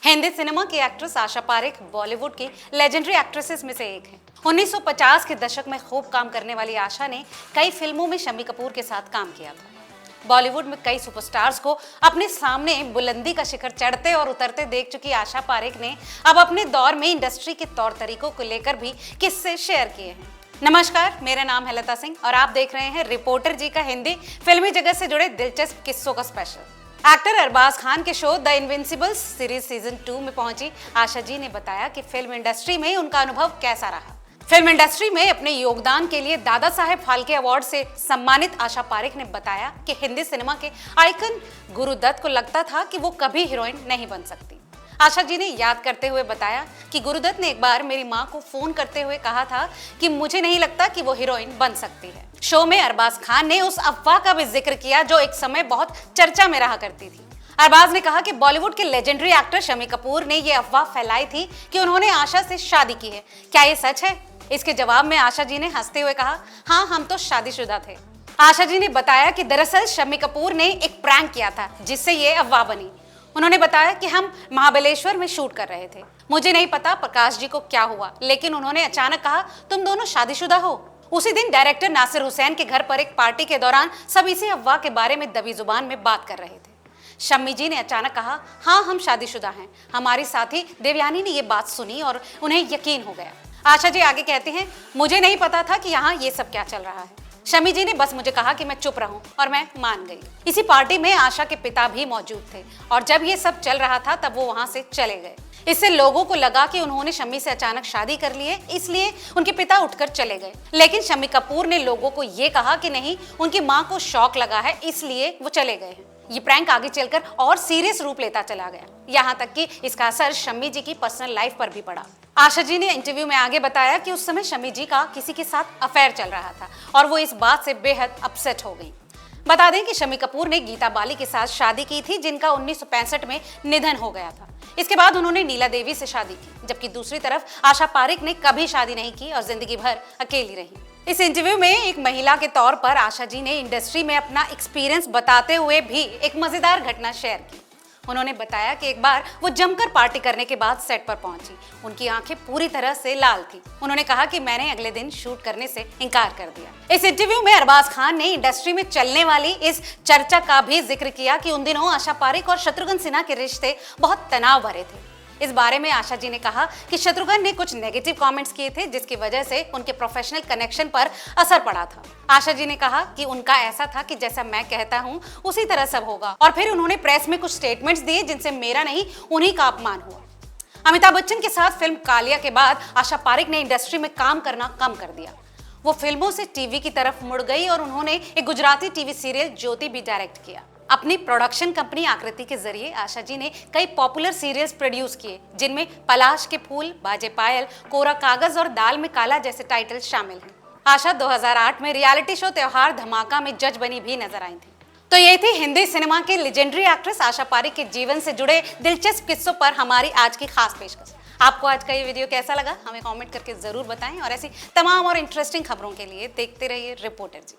Hindi cinema की actress Asha Parekh Bollywood की legendary actresses में से एक है। 1950 के दशक में खूब काम करने वाली आशा ने कई फिल्मों में शम्मी कपूर के साथ काम किया था। बॉलीवुड में कई सुपरस्टार्स को अपने सामने बुलंदी का शिखर चढ़ते और उतरते देख चुकी आशा पारेख ने अब अपने दौर में इंडस्ट्री के तौर तरीकों को लेकर भी किस्से शेयर किए हैं। नमस्कार, मेरा नाम है लता सिंह और आप देख रहे हैं रिपोर्टर जी का हिंदी फिल्मी जगत से जुड़े दिलचस्प किस्सों का स्पेशल। एक्टर अरबाज खान के show the Invincibles series season 2 में पहुंची आशा जी ने बताया कि फिल्म इंडस्ट्री में उनका अनुभव कैसा रहा। फिल्म इंडस्ट्री में अपने योगदान के लिए दादा साहेब फाल्के अवार्ड से सम्मानित आशा पारेख ने बताया कि हिंदी सिनेमा के आइकन गुरुदत्त को लगता था कि वो कभी हीरोइन नहीं बन सकती। आशा जी ने याद करते हुए बताया कि गुरुदत्त ने एक बार मेरी मां को फोन करते हुए कहा था कि मुझे नहीं लगता कि वो हीरोइन बन सकती है। शो में अरबाज खान ने उस अफवाह का भी जिक्र किया जो एक समय बहुत चर्चा में रहा करती थी। अरबाज ने कहा कि बॉलीवुड के लेजेंडरी एक्टर शम्मी कपूर ने ये अफवाह फैलाई थी कि उन्होंने आशा से शादी की है। क्या ये सच है? इसके जवाब में आशा जी ने हंसते हुए कहा, हाँ, हम तो शादीशुदा थे। आशा जी ने बताया कि दरअसल शम्मी कपूर ने एक प्रैंक किया था जिससे ये अफवाह बनी। उन्होंने बताया कि हम महाबलेश्वर में शूट कर रहे थे। मुझे नहीं पता प्रकाश जी को क्या हुआ, लेकिन उन्होंने अचानक कहा, तुम दोनों शादीशुदा हो। उसी दिन डायरेक्टर नासिर हुसैन के घर पर एक पार्टी के दौरान सब इसी अफवाह के बारे में दबी जुबान में बात कर रहे थे। शम्मी जी ने अचानक कहा, हाँ, हम शादीशुदा हैं। हमारी साथी देवयानी ने ये बात सुनी और उन्हें यकीन हो गया। आशा जी आगे कहती हैं, मुझे नहीं पता था कि यहाँ ये सब क्या चल रहा है। शम्मी जी ने बस मुझे कहा कि मैं चुप रहूं और मैं मान गई। इसी पार्टी में आशा के पिता भी मौजूद थे और जब ये सब चल रहा था तब वो वहां से चले गए। इससे लोगों को लगा कि उन्होंने शम्मी से अचानक शादी कर ली है, इसलिए उनके पिता उठकर चले गए। लेकिन शम्मी कपूर ने लोगों को ये कहा कि नहीं, उनकी मां को शौक लगा है, इसलिए वो चले गए हैं। ये प्रैंक आगे चलकर और सीरियस रूप लेता चला गया, यहाँ तक कि इसका असर शम्मी जी की पर्सनल लाइफ पर भी पड़ा। आशा जी ने इंटरव्यू में आगे बताया कि उस समय शम्मी जी का किसी के साथ अफेयर चल रहा था और वो इस बात से बेहद अपसेट हो गई। बता दें कि शम्मी कपूर ने गीता बाली के साथ शादी की थी, जिनका 1965 में निधन हो गया था। इसके बाद उन्होंने नीला देवी से शादी की, जबकि दूसरी तरफ आशा पारेख ने कभी शादी नहीं की और जिंदगी भर अकेली रही। इस इंटरव्यू में एक महिला के तौर पर आशा जी ने इंडस्ट्री में अपना एक्सपीरियंस बताते हुए भी एक मजेदार घटना शेयर की। उन्होंने बताया कि एक बार वो जमकर पार्टी करने के बाद सेट पर पहुंची। उनकी आंखें पूरी तरह से लाल थी। उन्होंने कहा कि मैंने अगले दिन शूट करने से इनकार कर दिया। इस इंटरव्यू में अरबाज खान ने इंडस्ट्री में चलने वाली इस चर्चा का भी जिक्र किया कि उन दिनों आशा पारेख और शत्रुघ्न सिन्हा के रिश्ते बहुत तनाव भरे थे। इस बारे में आशा जी ने कहा कि शत्रुघ्न ने कुछ नेगेटिव कमेंट्स किए थे, जिसकी वजह से उनके प्रोफेशनल कनेक्शन पर असर पड़ा था। आशा जी ने कहा कि उनका ऐसा था कि जैसा मैं कहता हूं उसी तरह सब होगा, और फिर उन्होंने प्रेस में कुछ स्टेटमेंट्स दिए जिनसे मेरा नहीं, उन्हीं का अपमान हुआ। अमिताभ बच्चन के साथ फिल्म कालिया के बाद आशा पारेख ने इंडस्ट्री में काम करना कम कर दिया। वो फिल्मों से टीवी की तरफ मुड़ गई और उन्होंने एक गुजराती टीवी सीरियल ज्योति भी डायरेक्ट किया। अपनी प्रोडक्शन कंपनी आकृति के जरिए आशा जी ने कई पॉपुलर सीरियल्स प्रोड्यूस किए, जिनमें पलाश के फूल, बाजे पायल, कोरा कागज और दाल में काला जैसे टाइटल शामिल हैं। आशा 2008 में रियलिटी शो त्योहार धमाका में जज बनी भी नजर आई थी। तो ये थी हिंदी सिनेमा के लेजेंडरी एक्ट्रेस आशा पारेख के जीवन से जुड़े दिलचस्प किस्सों पर हमारी आज की खास पेशकश। आपको आज का ये वीडियो कैसा लगा, हमें कमेंट करके जरूर बताएं और ऐसी तमाम और इंटरेस्टिंग खबरों के लिए देखते रहिए रिपोर्टर जी।